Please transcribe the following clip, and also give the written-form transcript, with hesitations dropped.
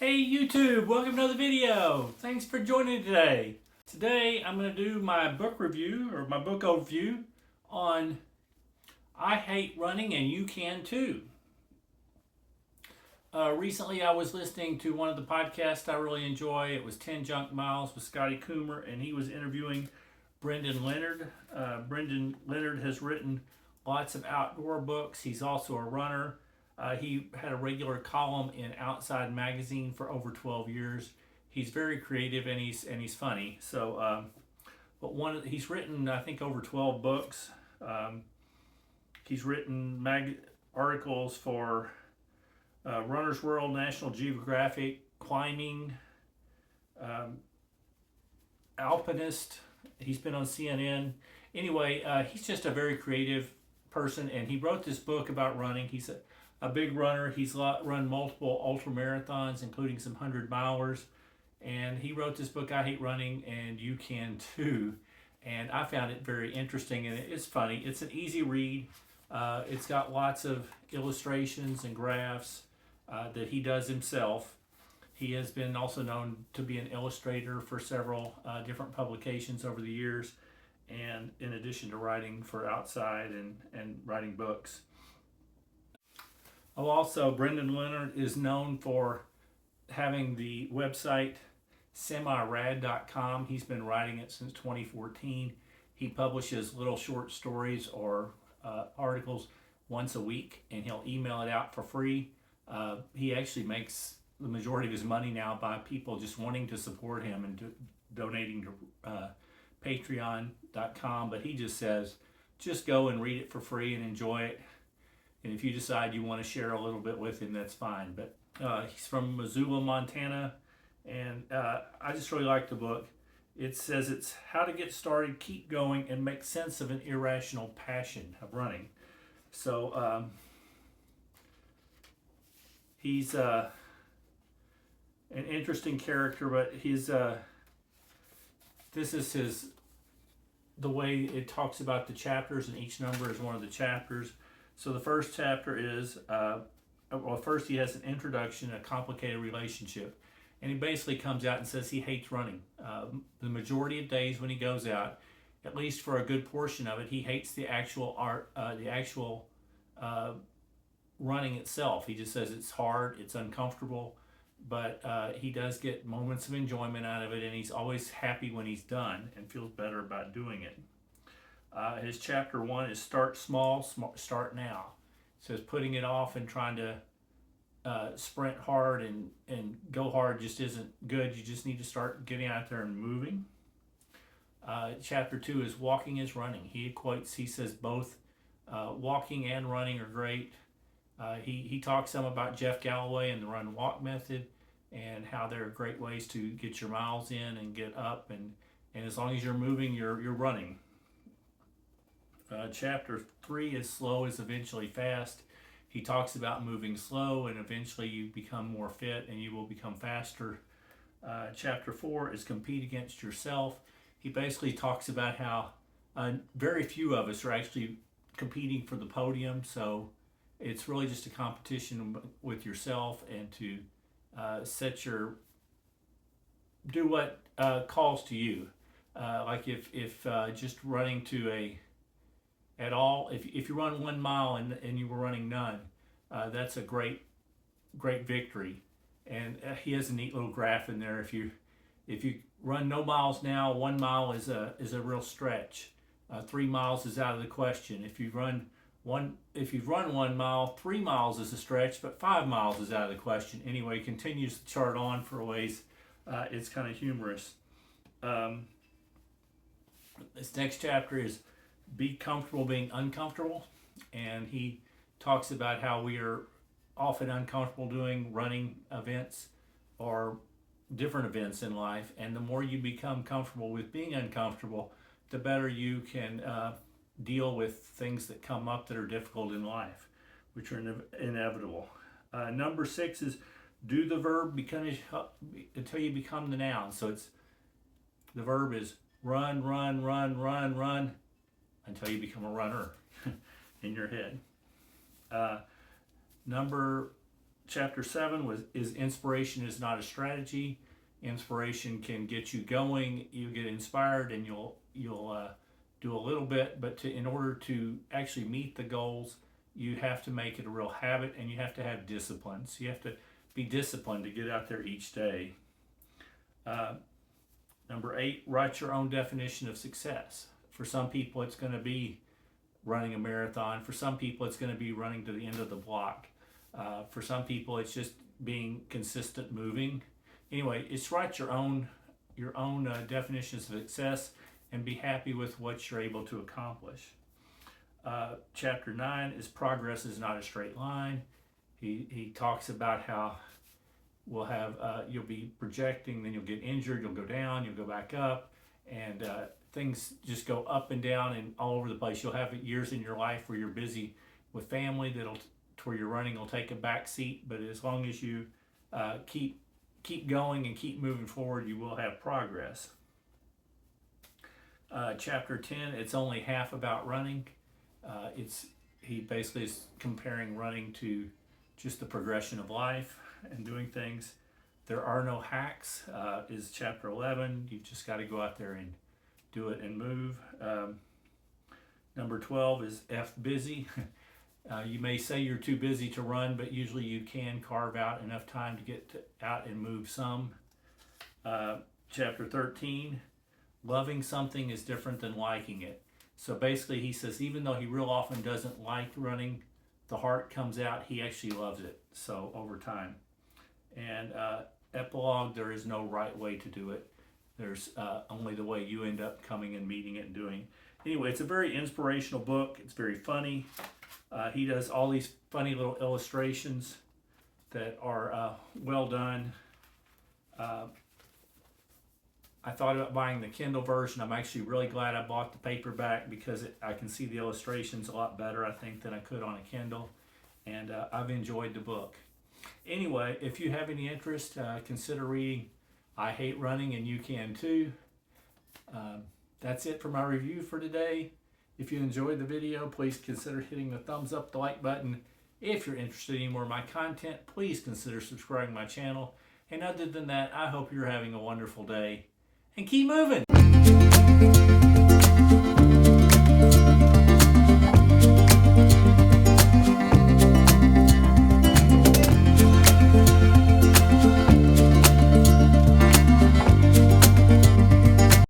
Hey YouTube, welcome to another video. Thanks for joining today. Today I'm going to do my book review or my book overview on I Hate Running and You Can Too. Recently I was listening to one of the podcasts I really enjoy. It was 10 Junk Miles with Scotty Coomer, and he was interviewing Brendan Leonard. Brendan Leonard has written lots of outdoor books. He's also a runner. He had a regular column in Outside Magazine for over 12 years. He's very creative and he's funny. So, he's written I think over 12 books. He's written articles for Runner's World, National Geographic, Climbing, Alpinist. He's been on CNN. Anyway, he's just a very creative person, and he wrote this book about running. He's a big runner. He's run multiple ultra marathons, including some 100-milers. And he wrote this book, I Hate Running and You Can Too. And I found it very interesting, and it's funny. It's an easy read. It's got lots of illustrations and graphs that he does himself. He has been also known to be an illustrator for several different publications over the years, and in addition to writing for Outside and writing books. Also, Brendan Leonard is known for having the website semirad.com. He's been writing it since 2014. He publishes little short stories or articles once a week, and he'll email it out for free. He actually makes the majority of his money now by people just wanting to support him and donating to patreon.com, but he just says, just go and read it for free and enjoy it. And if you decide you want to share a little bit with him, that's fine. But he's from Missoula, Montana, and I just really like the book. It says it's how to get started, keep going, and make sense of an irrational passion of running. So he's an interesting character, but this is the way it talks about the chapters, and each number is one of the chapters. So the first chapter is, first he has an introduction, a complicated relationship. And he basically comes out and says he hates running. The majority of days when he goes out, at least for a good portion of it, he hates the actual running itself. He just says it's hard, it's uncomfortable, but he does get moments of enjoyment out of it, and he's always happy when he's done and feels better about doing it. His chapter 1 is start small, start now. It says putting it off and trying to sprint hard and go hard just isn't good. You just need to start getting out there and moving. Chapter 2 is walking is running. He says both walking and running are great. He talks some about Jeff Galloway and the run walk method and how they're great ways to get your miles in and get up, and as long as you're moving, you're running. Chapter 3 is slow is eventually fast. He talks about moving slow, and eventually you become more fit and you will become faster. Chapter 4 is compete against yourself. He basically talks about how very few of us are actually competing for the podium, so it's really just a competition with yourself, and to do what calls to you. Like if just running at all, if you run 1 mile and you were running none, that's a great victory. And he has a neat little graph in there. If you run no miles now, 1 mile is a real stretch. 3 miles is out of the question. If you've run 1 mile, 3 miles is a stretch, but 5 miles is out of the question. Anyway, he continues the chart on for a ways. It's kind of humorous. This next chapter is be comfortable being uncomfortable, and he talks about how we are often uncomfortable doing running events or different events in life, and the more you become comfortable with being uncomfortable, the better you can deal with things that come up that are difficult in life, which are inevitable. Number 6 is do the verb until you become the noun. So the verb is run, run, run, run, run, until you become a runner in your head. Chapter 7 is inspiration is not a strategy. Inspiration can get you going. You get inspired, and you'll do a little bit. But in order to actually meet the goals, you have to make it a real habit, and you have to have discipline. So you have to be disciplined to get out there each day. Number 8, write your own definition of success. For some people, it's going to be running a marathon. For some people, it's going to be running to the end of the block. For some people, it's just being consistent moving. Anyway, it's write your own definitions of success and be happy with what you're able to accomplish. Chapter 9 is progress is not a straight line. He talks about how we'll have you'll be projecting, then you'll get injured, you'll go down, you'll go back up, and things just go up and down and all over the place. You'll have years in your life where you're busy with family to where your running will take a back seat, but as long as you keep going and keep moving forward, you will have progress. Chapter 10, it's only half about running. He basically is comparing running to just the progression of life and doing things. There are no hacks is chapter 11. You just got to go out there and do it and move. Number 12 is F busy. You may say you're too busy to run, but usually you can carve out enough time to get out and move some. Chapter 13, loving something is different than liking it. So basically he says even though he real often doesn't like running, the heart comes out, he actually loves it, so over time. And epilogue, there is no right way to do it. There's only the way you end up coming and meeting it and doing. Anyway, it's a very inspirational book. It's very funny. He does all these funny little illustrations that are well done. I thought about buying the Kindle version. I'm actually really glad I bought the paperback because I can see the illustrations a lot better, I think, than I could on a Kindle. And I've enjoyed the book. Anyway, if you have any interest, consider reading I Hate Running, and you can too. That's it for my review for today. If you enjoyed the video, please consider hitting the thumbs up, the like button. If you're interested in more of my content, please consider subscribing to my channel. And other than that, I hope you're having a wonderful day. And keep moving!